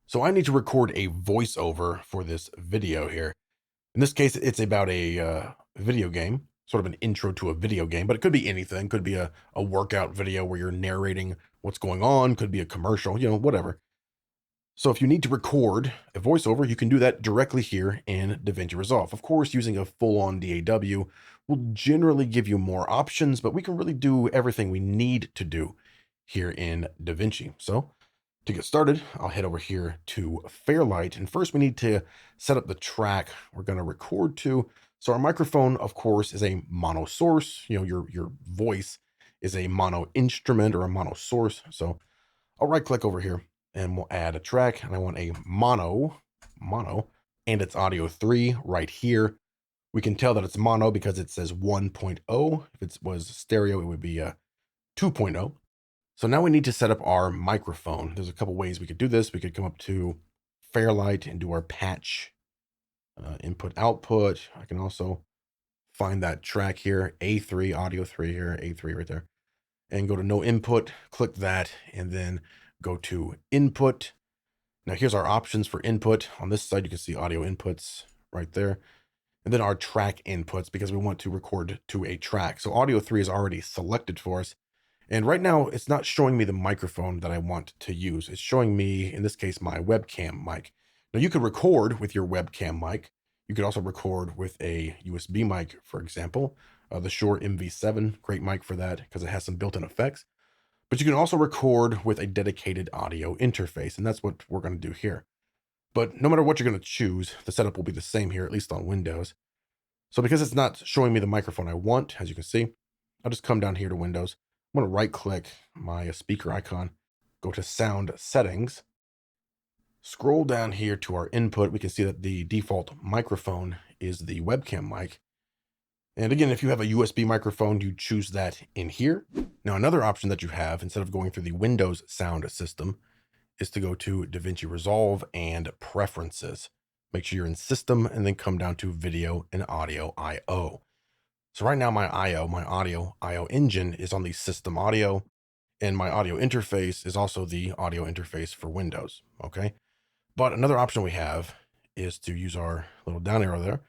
So I need to record a voiceover for this video here. In this case, it's about a video game, sort of an intro to a video game, but it could be anything. Could be a workout video where you're narrating what's going on. Could be a commercial, whatever. So if you need to record a voiceover, you can do that directly here in Davinci Resolve. Of course, using a full-on DAW will generally give you more options, but we can really do everything we need to do here in Davinci. So to get started, I'll head over here to Fairlight. And first we need to set up the track we're going to record to. So our microphone, of course, is a mono source. Your voice is a mono instrument or a mono source. So I'll right click over here and we'll add a track. And I want a mono, and it's audio 3 right here. We can tell that it's mono because it says 1.0. If it was stereo, it would be a 2.0. So now we need to set up our microphone. There's a couple ways we could do this. We could come up to Fairlight and do our patch input output. I can also find that track here, A3, audio 3 here, A3 right there, and go to no input, click that, and then go to input. Now here's our options for input. On this side, you can see audio inputs right there. And then our track inputs because we want to record to a track. So audio 3 is already selected for us. And right now, it's not showing me the microphone that I want to use. It's showing me, in this case, my webcam mic. Now, you could record with your webcam mic. You could also record with a USB mic, for example. The Shure MV7, great mic for that because it has some built-in effects. But you can also record with a dedicated audio interface, and that's what we're going to do here. But no matter what you're going to choose, the setup will be the same here, at least on Windows. So because it's not showing me the microphone I want, as you can see, I'll just come down here to Windows. I'm going to right click my speaker icon, go to sound settings, scroll down here to our input. We can see that the default microphone is the webcam mic. And again, if you have a USB microphone, you choose that in here. Now, another option that you have, instead of going through the Windows sound system, is to go to Davinci Resolve and Preferences. Make sure you're in System and then come down to Video and Audio I/O. So right now my audio I/O engine is on the system audio, and my audio interface is also the audio interface for Windows, okay? But another option we have is to use our little down arrow there.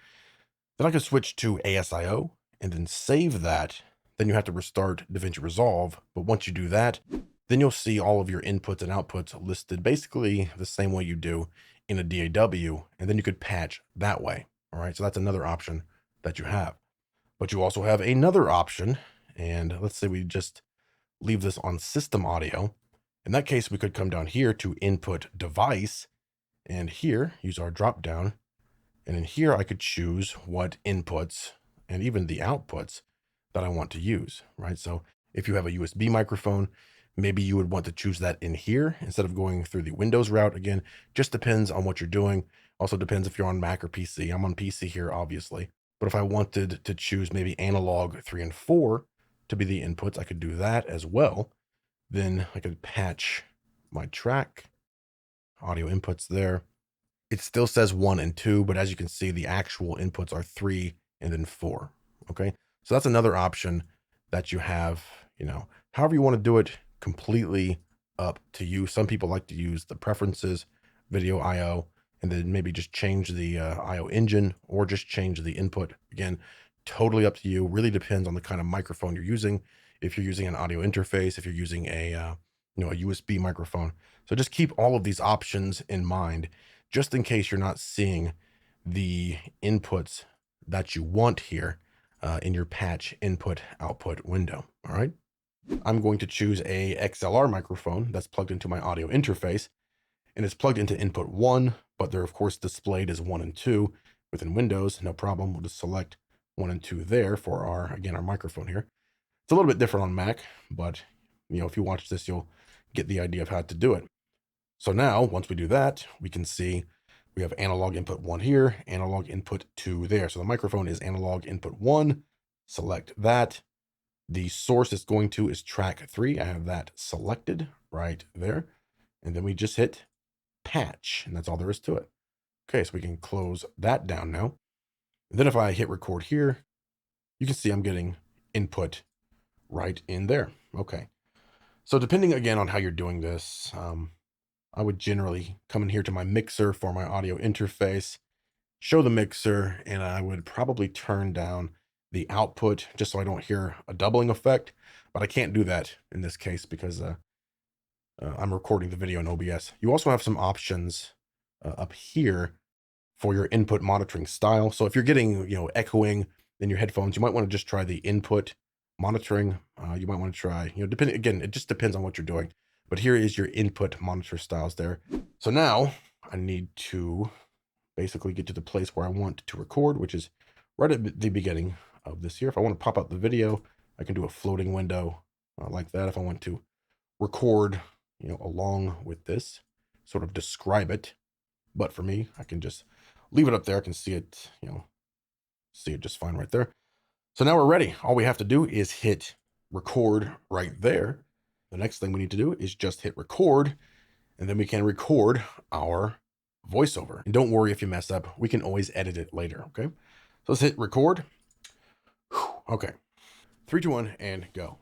Then I can switch to ASIO and then save that. Then you have to restart Davinci Resolve. But once you do that, then you'll see all of your inputs and outputs listed basically the same way you do in a DAW, and then you could patch that way, all right? So that's another option that you have. But you also have another option, and let's say we just leave this on system audio. In that case, we could come down here to input device, and here use our drop down. And in here, I could choose what inputs and even the outputs that I want to use, right? So if you have a USB microphone, maybe you would want to choose that in here instead of going through the Windows route. Again, just depends on what you're doing. Also depends if you're on Mac or PC. I'm on PC here, obviously. But if I wanted to choose maybe analog 3 and 4 to be the inputs, I could do that as well. Then I could patch my track, audio inputs there. It still says 1 and 2, but as you can see, the actual inputs are 3 and then 4. Okay. So that's another option that you have, however you want to do it, completely up to you. Some people like to use the preferences, video IO, and then maybe just change the IO engine or just change the input. Again, totally up to you. Really depends on the kind of microphone you're using. If you're using an audio interface, if you're using a USB microphone. So just keep all of these options in mind, just in case you're not seeing the inputs that you want here in your patch input output window. All right. I'm going to choose a XLR microphone that's plugged into my audio interface, and it's plugged into input 1, but they're of course displayed as 1 and 2 within Windows. No problem. We'll just select 1 and 2 there for our microphone here. It's a little bit different on Mac, but if you watch this, you'll get the idea of how to do it. So now, once we do that, we can see we have analog input 1 here, analog input 2 there. So the microphone is analog input 1. Select that. The source it's going to is track 3. I have that selected right there. And then we just hit patch, and that's all there is to it. Okay, so we can close that down now. And then if I hit record here, you can see I'm getting input right in there. Okay. So depending again on how you're doing this, I would generally come in here to my mixer for my audio interface, show the mixer, and I would probably turn down the output just so I don't hear a doubling effect. But I can't do that in this case because I'm recording the video in OBS. You also have some options up here for your input monitoring style. So if you're getting, echoing in your headphones, you might want to just try the input monitoring. You might want to try, depending, again, it just depends on what you're doing. But here is your input monitor styles there. So now I need to basically get to the place where I want to record, which is right at the beginning of this here. If I want to pop out the video, I can do a floating window like that. If I want to record, along with this, sort of describe it. But for me, I can just leave it up there. I can see it, see it just fine right there. So now we're ready. All we have to do is hit record right there. The next thing we need to do is just hit record, and then we can record our voiceover. And don't worry if you mess up. We can always edit it later, okay? So let's hit record. Okay. 3, 2, 1, and go.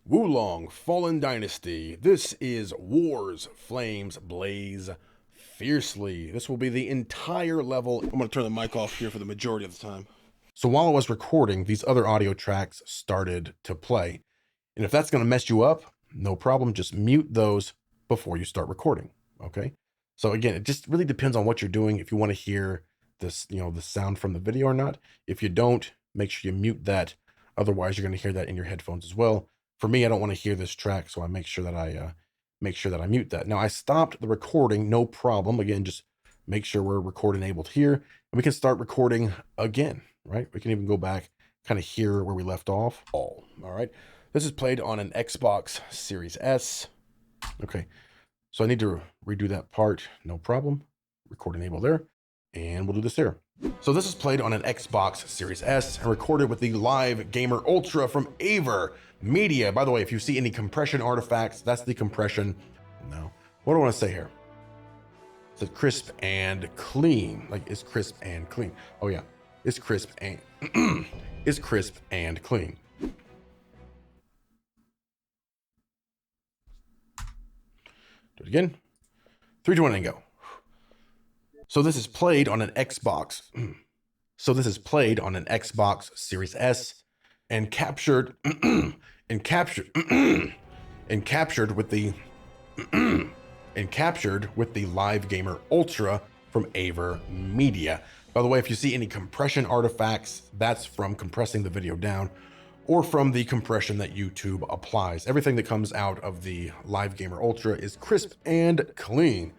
Wulong Fallen Dynasty. This is Wars, Flames, Blaze Fiercely. This will be the entire level. I'm going to turn the mic off here for the majority of the time. So while I was recording, these other audio tracks started to play. And if that's going to mess you up, no problem. Just mute those before you start recording, okay? So again, it just really depends on what you're doing. If you want to hear this, the sound from the video or not. If you don't, make sure you mute that. Otherwise, you're going to hear that in your headphones as well. For me, I don't want to hear this track, so I make sure that I mute that. Now I stopped the recording, no problem. Again, just make sure we're record enabled here, and we can start recording again, right? We can even go back, kind of hear where we left off. All right. This is played on an Xbox Series S. Okay, so I need to redo that part, no problem. Record enable there, and we'll do this here. So this is played on an Xbox Series S and recorded with the Live Gamer Ultra from Aver Media. By the way, if you see any compression artifacts, that's the compression. No. What do I want to say here? It's crisp and clean. Like, it's crisp and clean. Oh yeah, it's crisp and it's crisp and clean. Do it again. 3, 2, 1, and go. So this is played on an Xbox. So this is played on an Xbox Series S and captured and captured with the Live Gamer Ultra from Aver Media. By the way, if you see any compression artifacts, that's from compressing the video down or from the compression that YouTube applies. Everything that comes out of the Live Gamer Ultra is crisp and clean.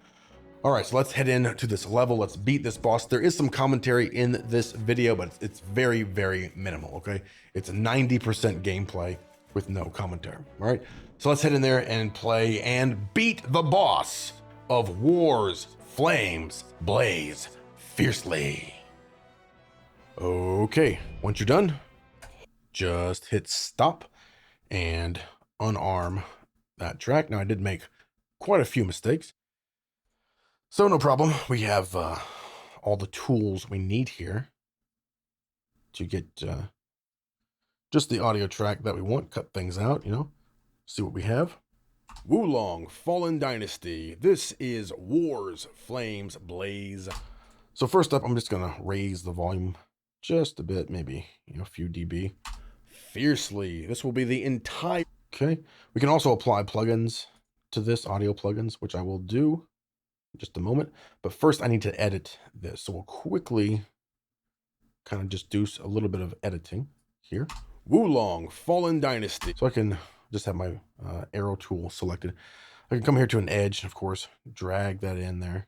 All right, so let's head into this level. Let's beat this boss. There is some commentary in this video, but it's very, very minimal, okay? It's 90% gameplay with no commentary, all right? So let's head in there and play and beat the boss of Wars, Flames, Blaze Fiercely. Okay, once you're done, just hit stop and unarm that track. Now, I did make quite a few mistakes. So no problem. We have all the tools we need here to get just the audio track that we want. Cut things out, see what we have. Wulong Fallen Dynasty. This is Wars, Flames, Blaze. So first up, I'm just going to raise the volume just a bit, maybe a few dB. Fiercely. This will be the entire... Okay. We can also apply plugins to this, audio plugins, which I will do just a moment, but first I need to edit this. So we'll quickly kind of just do a little bit of editing here. Wulong Fallen Dynasty. So I can just have my arrow tool selected. I can come here to an edge, and of course, drag that in there.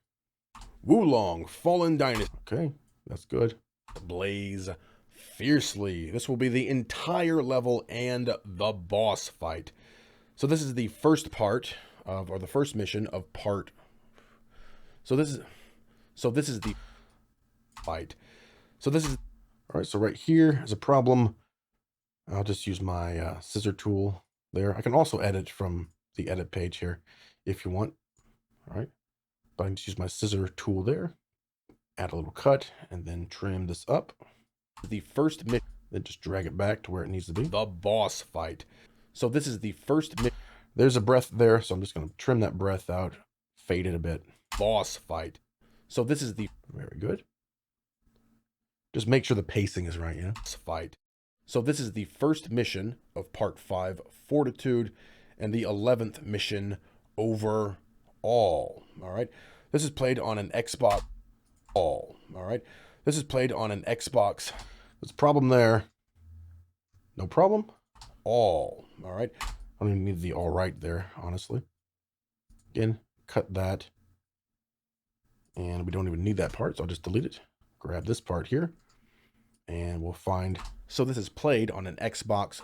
Wulong Fallen Dynasty. Okay, that's good. Blaze Fiercely. This will be the entire level and the boss fight. So this is the first part of, or the first mission of part. So this is the fight. So this is, all right, so right here is a problem. I'll just use my scissor tool there. I can also edit from the edit page here if you want, all right? But I can just use my scissor tool there, add a little cut, and then trim this up. The first mission, then just drag it back to where it needs to be. The boss fight. So this is the first mission. There's a breath there, so I'm just gonna trim that breath out fade it a bit. Boss fight. So this is the, very good. Just make sure the pacing is right, yeah? Fight. So this is the first mission of part 5, Fortitude, and the 11th mission overall. All right. This is played on an Xbox. All right. This is played on an Xbox. There's a problem there. No problem. All right. I don't even need the all right there, honestly. Again, cut that. And we don't even need that part, so I'll just delete it. Grab this part here. And we'll find, so this is played on an Xbox.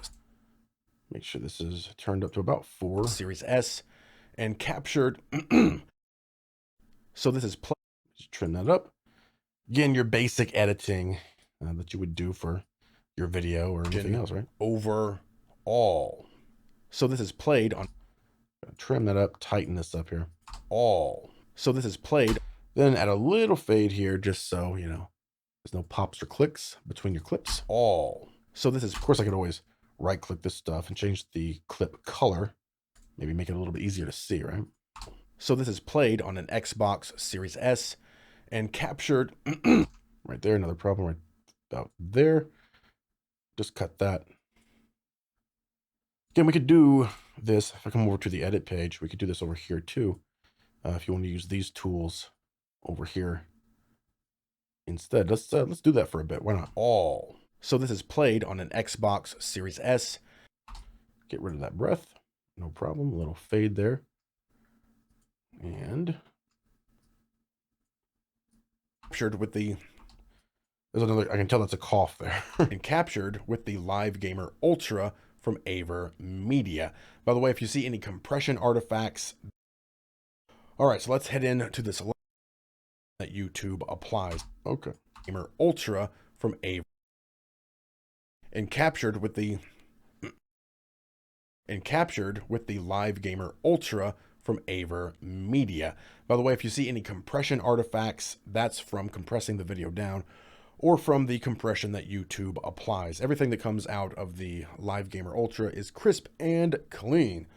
Make sure this is turned up to about 4. Series S and captured. So this is played. Just trim that up. Again, your basic editing that you would do for your video or anything else, right? Overall. So this is played on. Trim that up, tighten this up here. All. So this is played. Then add a little fade here just so, you know, there's no pops or clicks between your clips. All. So this is, of course, I could always right click this stuff and change the clip color. Maybe make it a little bit easier to see, right? So this is played on an Xbox Series S and captured right there. Another problem right about there. Just cut that. Again, we could do this. If I come over to the edit page, we could do this over here too. If you want to use these tools over here instead, let's do that for a bit. Why not? All. So this is played on an Xbox Series S. Get rid of that breath. No problem. A little fade there. And captured with the, there's another, I can tell that's a cough there. And captured with the Live Gamer Ultra from Aver Media. By the way, if you see any compression artifacts. All right, so let's head into this that YouTube applies. Okay. Gamer Ultra from Aver. And captured with the Live Gamer Ultra from Aver Media. By the way, if you see any compression artifacts, that's from compressing the video down or from the compression that YouTube applies. Everything that comes out of the Live Gamer Ultra is crisp and clean.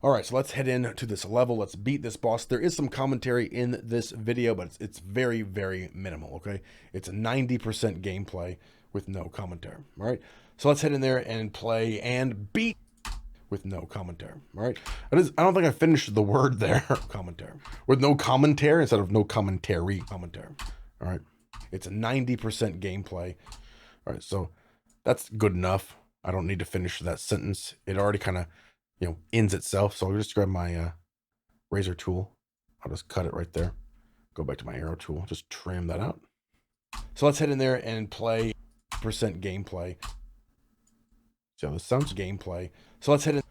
All right, so let's head into this level. Let's beat this boss. There is some commentary in this video, but it's very, very minimal, okay? It's 90% gameplay with no commentary, all right? So let's head in there and play and beat with no commentary, all right? I don't think I finished the word there, commentary. With no commentary instead of no commentary, commentary, all right? It's 90% gameplay. All right, so that's good enough. I don't need to finish that sentence. It already kind of, you know, ends itself. So I'll just grab my razor tool. I'll just cut it right there. Go back to my arrow tool. Just trim that out. So let's head in there and play percent gameplay. See how this sounds? Gameplay. So let's head in.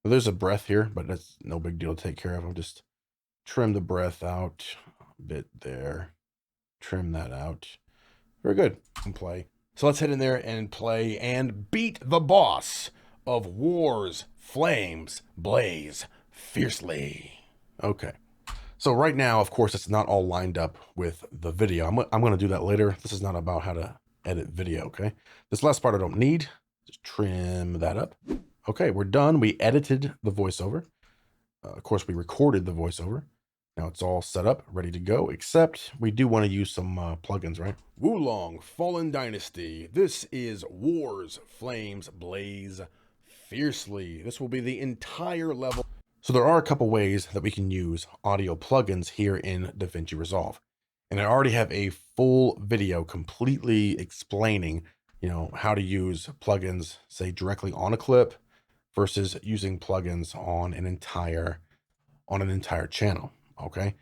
Well, there's a breath here, but that's no big deal to take care of. I'll just trim the breath out a bit there. Trim that out. Very good. Play. So let's head in there and play and beat the boss of Wars, Flames, Blaze Fiercely. Okay. So right now, of course, it's not all lined up with the video. I'm going to do that later. This is not about how to edit video, okay? This last part I don't need. Just trim that up. Okay, we're done. We edited the voiceover. Of course, we recorded the voiceover. Now it's all set up, ready to go, except we do want to use some plugins, right? Wulong Fallen Dynasty. This is Wars, Flames, Blaze Fiercely. This will be the entire level. So there are a couple ways that we can use audio plugins here in Davinci Resolve. And I already have a full video completely explaining, you know, how to use plugins, say directly on a clip versus using plugins on an entire channel. Okay.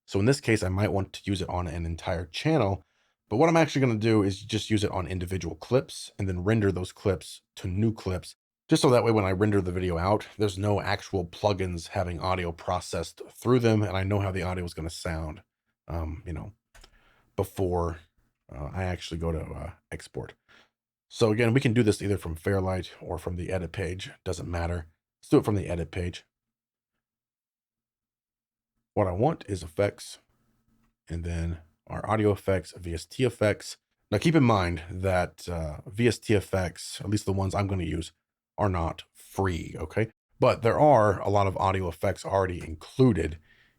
So in this case, I might want to use it on an entire channel, but what I'm actually going to do is just use it on individual clips and then render those clips to new clips. Just so that way, when I render the video out, there's no actual plugins having audio processed through them. And I know how the audio is going to sound, you know, before I actually go to export. So again, we can do this either from Fairlight or from the edit page. Doesn't matter. Let's do it from the edit page. What I want is effects, and then our audio effects, VST effects. Now keep in mind that VST effects, at least the ones I'm going to use, are not free, okay? But there are a lot of audio effects already included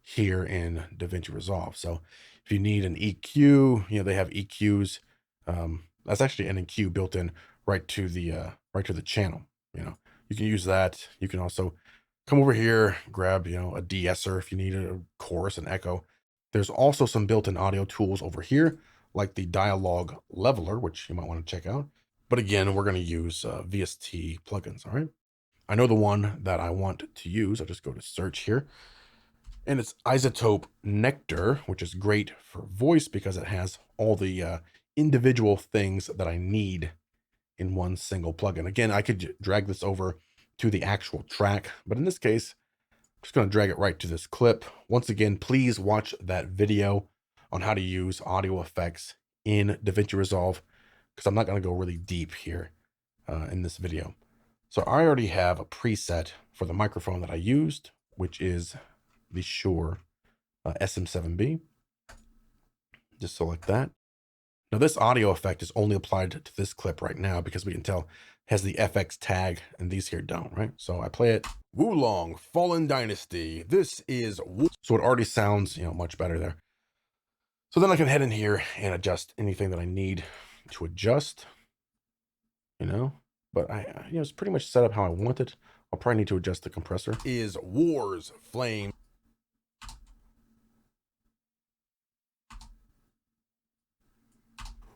here in Davinci Resolve. So if you need an EQ, they have EQs. That's actually an EQ built in right to the channel. You can use that. You can also come over here, grab a de-esser if you need a chorus and echo. There's also some built-in audio tools over here, like the dialogue leveler, which you might want to check out. But again, we're going to use VST plugins. All right. I know the one that I want to use. I'll just go to search here. And it's Isotope Nectar, which is great for voice because it has all the individual things that I need in one single plugin. Again, I could drag this over to the actual track, but in this case, I'm just going to drag it right to this clip. Once again, please watch that video on how to use audio effects in Davinci Resolve, because I'm not going to go really deep here in this video. So I already have a preset for the microphone that I used, which is the Shure SM7B. Just select that. Now this audio effect is only applied to this clip right now because we can tell it has the FX tag and these here don't, right? So I play it. Wulong Fallen Dynasty. This is so it already sounds much better there. So then I can head in here and adjust anything that I need to adjust. But it's pretty much set up how I want it. I'll probably need to adjust the compressor. Is Wars Flame.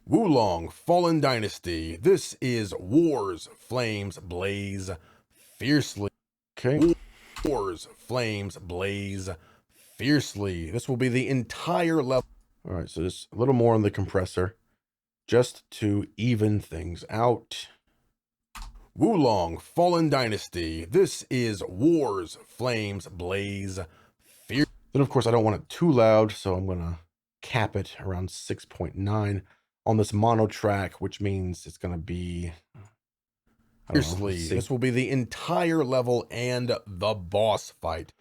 Wulong Fallen Dynasty. This is Wars Flames Blaze Fiercely. Okay. Wars Flames Blaze Fiercely. This will be the entire level. All right, so just a little more on the compressor just to even things out. Wulong Fallen Dynasty. This is Wars Flames Blaze Fierce. Then, of course, I don't want it too loud, so I'm going to cap it around 6.9 on this mono track, which means it's going to be fiercely. This will be the entire level and the boss fight.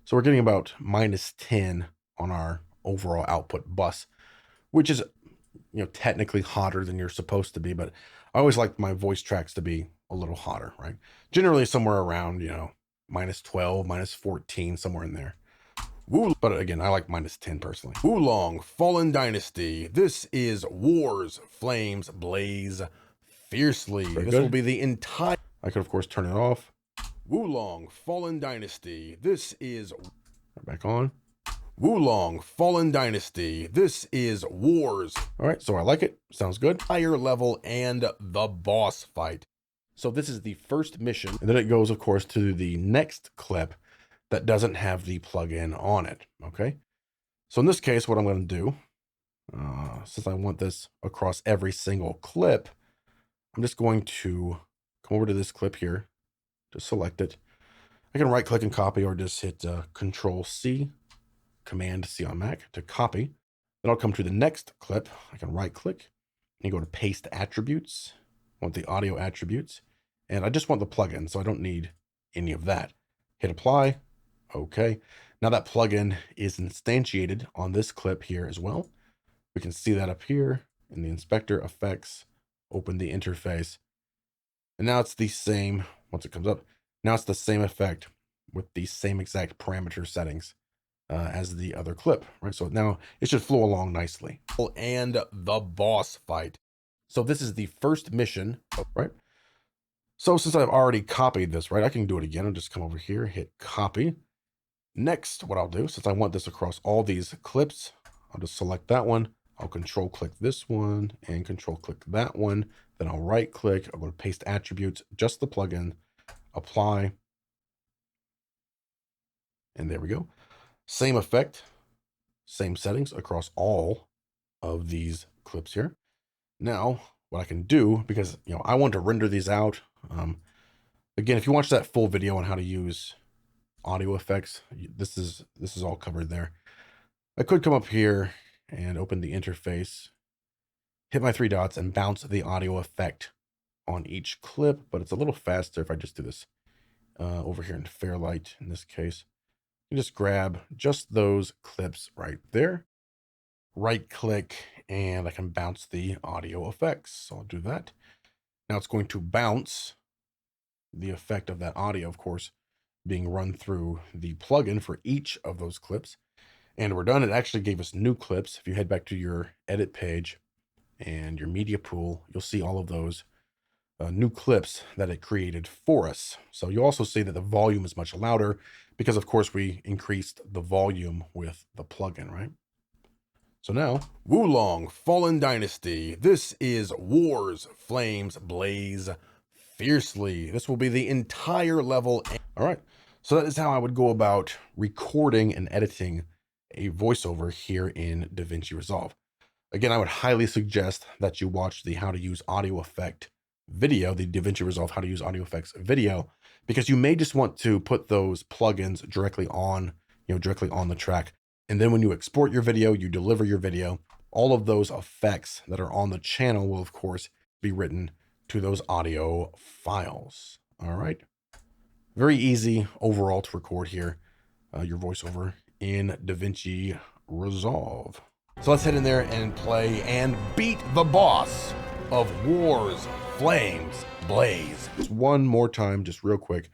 So we're getting about -10 on our overall output bus, which is technically hotter than you're supposed to be, but I always like my voice tracks to be a little hotter, right? Generally somewhere around, -12, -14, somewhere in there. But again, I like -10 personally. Wulong Fallen Dynasty. This is Wars Flames Blaze Fiercely. This will be the entire. I could of course turn it off. Wulong Fallen Dynasty. This is back on. Wulong Fallen Dynasty. This is Wars. All right, so I like it. Sounds good. Higher level and the boss fight. So this is the first mission, and then it goes, of course, to the next clip that doesn't have the plugin on it. Okay. So in this case, what I'm going to do, since I want this across every single clip, I'm just going to come over to this clip here, just select it. I can right click and copy, or just hit Control C, Command C on Mac to copy. Then I'll come to the next clip. I can right click and go to Paste Attributes. I want the audio attributes, and I just want the plugin, so I don't need any of that. Hit Apply. Okay. Now that plugin is instantiated on this clip here as well. We can see that up here in the inspector effects, open the interface. And now it's the same, once it comes up, now it's the same effect with the same exact parameter settings as the other clip, right? So now it should flow along nicely. And the boss fight. So this is the first mission, right? So since I've already copied this, right, I can do it again. I'll just come over here, hit copy. Next, what I'll do, since I want this across all these clips, I'll just select that one. I'll control click this one and control click that one. Then I'll right click, I'll go to Paste Attributes, just the plugin, apply. And there we go. Same effect, same settings across all of these clips here. Now, what I can do, because I want to render these out. Again, if you watch that full video on how to use audio effects, this is all covered there. I could come up here and open the interface, hit my three dots, and bounce the audio effect on each clip, but it's a little faster if I just do this over here in Fairlight in this case. You just grab just those clips right there, right click, and I can bounce the audio effects. So I'll do that. Now it's going to bounce the effect of that audio, of course, being run through the plugin for each of those clips. And we're done. It actually gave us new clips. If you head back to your edit page and your media pool, you'll see all of those new clips that it created for us. So you also see that the volume is much louder because, of course, we increased the volume with the plugin, right? So now, Wulong Fallen Dynasty. This is Wars, Flames, Blaze Fiercely. This will be the entire level. All right. So that is how I would go about recording and editing a voiceover here in Davinci Resolve. Again, I would highly suggest that you watch the How to Use Audio Effect video, the Davinci Resolve How to Use Audio Effects video, because you may just want to put those plugins directly on, directly on the track. And then when you export your video, you deliver your video, all of those effects that are on the channel will, of course, be written to those audio files. All right. Very easy overall to record here, your voiceover in Davinci Resolve. So let's head in there and play and beat the boss of Wars, Flames, Blaze. Just one more time, just real quick.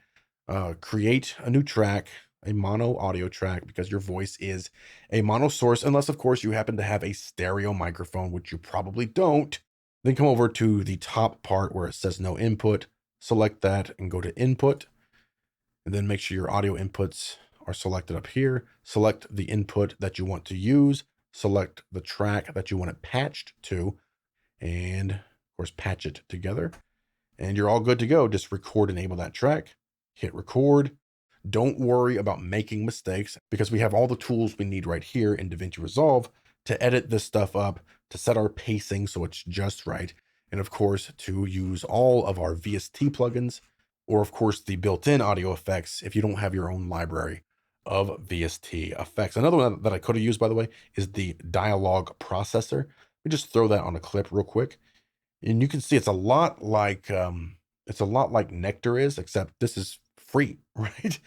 Create a new track, a mono audio track, because your voice is a mono source, unless, of course, you happen to have a stereo microphone, which you probably don't. Then come over to the top part where it says no input. Select that and go to input. And then make sure your audio inputs are selected up here. Select the input that you want to use. Select the track that you want it patched to. And, of course, patch it together. And you're all good to go. Just record, enable that track. Hit record. Don't worry about making mistakes because we have all the tools we need right here in Davinci Resolve to edit this stuff up, to set our pacing so it's just right. And, of course, to use all of our VST plugins, or, of course, the built-in audio effects if you don't have your own library of VST effects. Another one that I could have used, by the way, is the dialogue processor. Let me just throw that on a clip real quick. And you can see it's a lot like Nectar is, except this is free, right?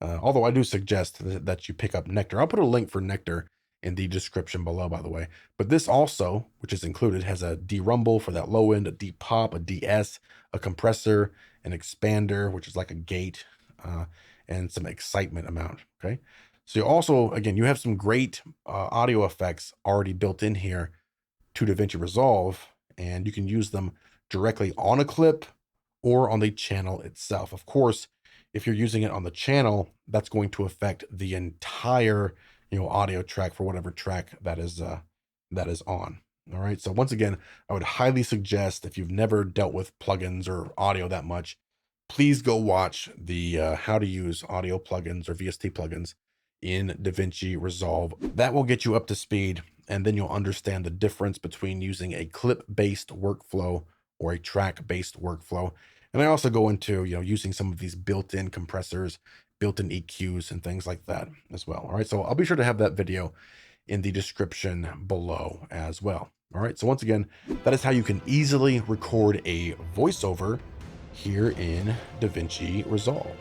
Although I do suggest that you pick up Nectar. I'll put a link for Nectar in the description below, by the way. But this also, which is included, has a D-rumble for that low end, a D-pop, a DS, a compressor, an expander, which is like a gate, and some excitement amount, okay? So you also, again, you have some great audio effects already built in here to Davinci Resolve, and you can use them directly on a clip or on the channel itself. Of course, if you're using it on the channel, that's going to affect the entire, audio track for whatever track that is on. All right. So once again, I would highly suggest, if you've never dealt with plugins or audio that much, please go watch the how to use audio plugins or VST plugins in Davinci Resolve. That will get you up to speed, and then you'll understand the difference between using a clip-based workflow or a track-based workflow. And I also go into, using some of these built-in compressors, built-in EQs, and things like that as well. All right, so I'll be sure to have that video in the description below as well. All right, so once again, that is how you can easily record a voiceover here in Davinci Resolve.